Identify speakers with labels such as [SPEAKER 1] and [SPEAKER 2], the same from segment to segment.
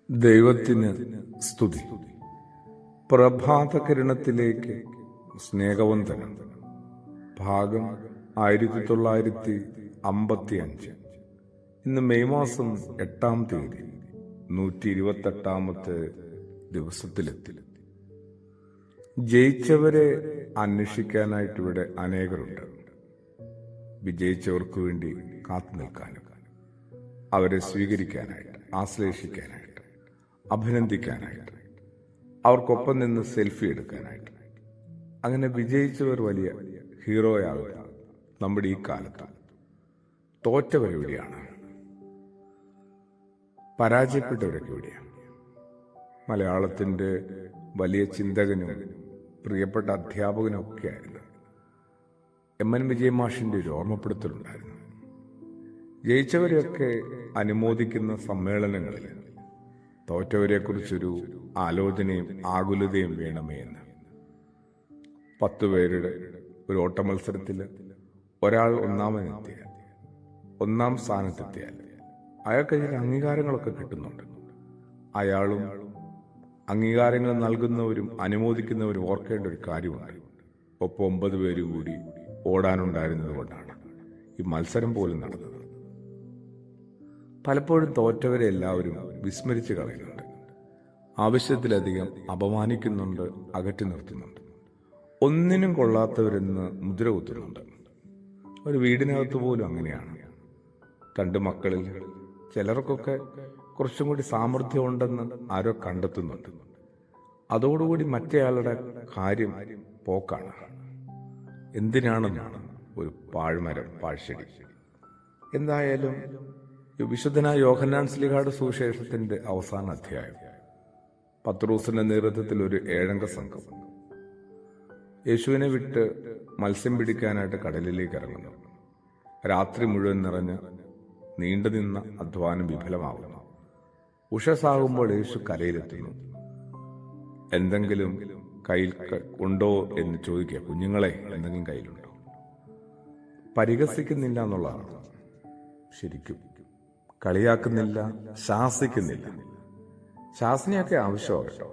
[SPEAKER 1] ദൈവത്തിന് സ്തുതി. പ്രഭാതകിരണത്തിലേക്ക് സ്നേഹവന്ദനം. ഭാഗം 1955. ഇന്ന് മെയ് മാസം 8-ാം തീയതി 128-ാമത്തെ ദിവസത്തിലെത്തി. ജയിച്ചവരെ അന്വേഷിക്കാനായിട്ട് ഇവിടെ അനേകരുണ്ട്. വിജയിച്ചവർക്ക് വേണ്ടി കാത്തു നിൽക്കാനും അവരെ സ്വീകരിക്കാനായിട്ട്, ആശ്ലേഷിക്കാനായിട്ട്, അഭിനന്ദിക്കാനായിട്ട്, അവർക്കൊപ്പം നിന്ന് സെൽഫി എടുക്കാനായിട്ട്. അങ്ങനെ വിജയിച്ചവർ വലിയ ഹീറോയാകുക നമ്മുടെ ഈ കാലത്ത്. തോറ്റവരെവിടെയാണ്? പരാജയപ്പെട്ടവരൊക്കെ എവിടെയാണ്? മലയാളത്തിൻ്റെ വലിയ ചിന്തകനും പ്രിയപ്പെട്ട അധ്യാപകനും ഒക്കെ ആയിരുന്നു എം.എൻ. വിജയൻ മാഷിൻ്റെ ഒരു ഓർമ്മപ്പെടുത്തലുണ്ടായിരുന്നു. ജയിച്ചവരെയൊക്കെ അനുമോദിക്കുന്ന സമ്മേളനങ്ങളിൽ തോറ്റവരെക്കുറിച്ചൊരു ആലോചനയും ആകുലതയും വേണമേ എന്ന്. 10 പേരുടെ ഒരു ഓട്ട മത്സരത്തിൽ ഒരാൾ ഒന്നാം സ്ഥാനത്തെത്തിയാൽ അയാൾക്ക് ചില അംഗീകാരങ്ങളൊക്കെ കിട്ടുന്നുണ്ട്. അയാളും അംഗീകാരങ്ങൾ നൽകുന്നവരും അനുമോദിക്കുന്നവരും ഓർക്കേണ്ട ഒരു കാര്യമുണ്ട്. ഒപ്പം 9 പേര് കൂടി ഓടാനുണ്ടായിരുന്നത് കൊണ്ടാണ് ഈ മത്സരം പോലും നടന്നത്. പലപ്പോഴും തോറ്റവരെ എല്ലാവരും വിസ്മരിച്ച് കളയുന്നുണ്ട്. ആവശ്യത്തിലധികം അപമാനിക്കുന്നുണ്ട്, അകറ്റി നിർത്തുന്നുണ്ട്. ഒന്നിനും കൊള്ളാത്തവരെന്ന് മുദ്ര കുത്തുന്നുണ്ട്. ഒരു വീടിനകത്ത് പോലും അങ്ങനെയാണ്. 2 മക്കളിൽ ചിലർക്കൊക്കെ കുറച്ചും കൂടി സാമർഥ്യമുണ്ടെന്ന് ആരോ കണ്ടെത്തുന്നുണ്ട്. അതോടുകൂടി മറ്റേയാളുടെ കാര്യം പോക്കാണ്. എന്തിനാണെന്നാണ് ഒരു പാഴ്മരം, പാഴ്ചെടി. എന്തായാലും വിശുദ്ധനായ യോഹന്നാൻ ശ്ലീഹായുടെ സുവിശേഷത്തിന്റെ അവസാന അധ്യായം, പത്രോസിന്റെ നേതൃത്വത്തിൽ ഒരു 7 അംഗ സംഘം യേശുവിനെ വിട്ട് മത്സ്യം പിടിക്കാനായിട്ട് കടലിലേക്ക് ഇറങ്ങുന്നു. രാത്രി മുഴുവൻ നിറഞ്ഞ് നീണ്ടുനിന്ന അധ്വാനം വിഫലമാകുന്നു. ഉഷസാകുമ്പോൾ യേശു കരയിലെത്തുന്നു. എന്തെങ്കിലും കയ്യിൽ ഉണ്ടോ എന്ന് ചോദിക്കുക. കുഞ്ഞുങ്ങളെ, എന്തെങ്കിലും കയ്യിലുണ്ടോ? പരിഹസിക്കുന്നില്ല എന്നുള്ളതാണ്. ശരിക്കും കളിയാക്കുന്നില്ല, ശാസിക്കുന്നില്ല. ശാസനയൊക്കെ ആവശ്യമാണ് കേട്ടോ,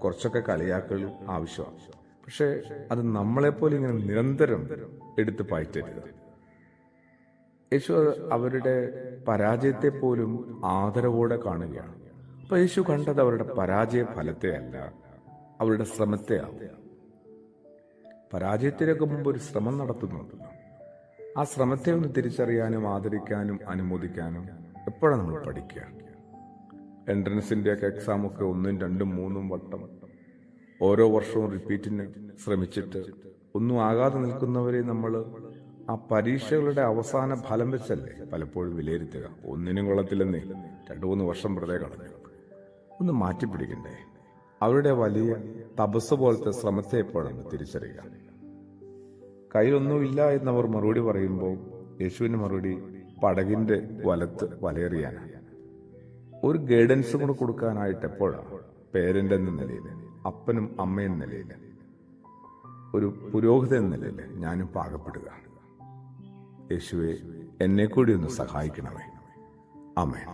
[SPEAKER 1] കുറച്ചൊക്കെ കളിയാക്കലും ആവശ്യമാണ്. പക്ഷെ അത് നമ്മളെപ്പോലെ ഇങ്ങനെ നിരന്തരം എടുത്ത് പയറ്റരുത്. യേശു അവരുടെ പരാജയത്തെ പോലും ആദരവോടെ കാണുകയാണ്. അപ്പൊ യേശു കണ്ടത് അവരുടെ പരാജയ ഫലത്തെ അല്ല, അവരുടെ ശ്രമത്തെ ആവും. പരാജയത്തിനൊക്കെ മുമ്പ് ഒരു ശ്രമം നടത്തുന്നുണ്ട്. ആ ശ്രമത്തെ ഒന്ന് തിരിച്ചറിയാനും ആദരിക്കാനും അനുമോദിക്കാനും എപ്പോഴാണ് നമ്മൾ പഠിക്കുക? എൻട്രൻസിൻ്റെ ഒക്കെ എക്സാമൊക്കെ 1, 2, 3 വട്ടം ഓരോ വർഷവും റിപ്പീറ്റിന് ശ്രമിച്ചിട്ട് ഒന്നും ആകാതെ നിൽക്കുന്നവരെ നമ്മൾ ആ പരീക്ഷകളുടെ അവസാന ഫലം വെച്ചല്ലേ പലപ്പോഴും വിലയിരുത്തുക. ഒന്നിനും കൊള്ളത്തില്ലെന്നേ 2-3 വർഷം വെറുതെ കളഞ്ഞു. ഒന്ന് മാറ്റിപ്പിടിക്കണ്ടേ? അവരുടെ വലിയ തപസ് പോലത്തെ ശ്രമത്തെ എപ്പോഴാണ് തിരിച്ചറിയുക? കയ്യിലൊന്നുമില്ല എന്നവർ മറുപടി പറയുമ്പോൾ യേശുവിന് മറുപടി പടകിന്റെ വലത്ത് വലയെറിയാനാണ്. ഒരു ഗൈഡൻസ് കൂടെ കൊടുക്കാനായിട്ട് എപ്പോഴാണ് പേരന്റ് എന്ന നിലയിൽ, അപ്പനും അമ്മയെന്ന നിലയിൽ, ഒരു പുരോഹിതൻ എന്ന നിലയിൽ ഞാനും പാകപ്പെടുക. യേശുവെ, എന്നെ കൂടി ഒന്ന് സഹായിക്കണമേ. ആമേൻ.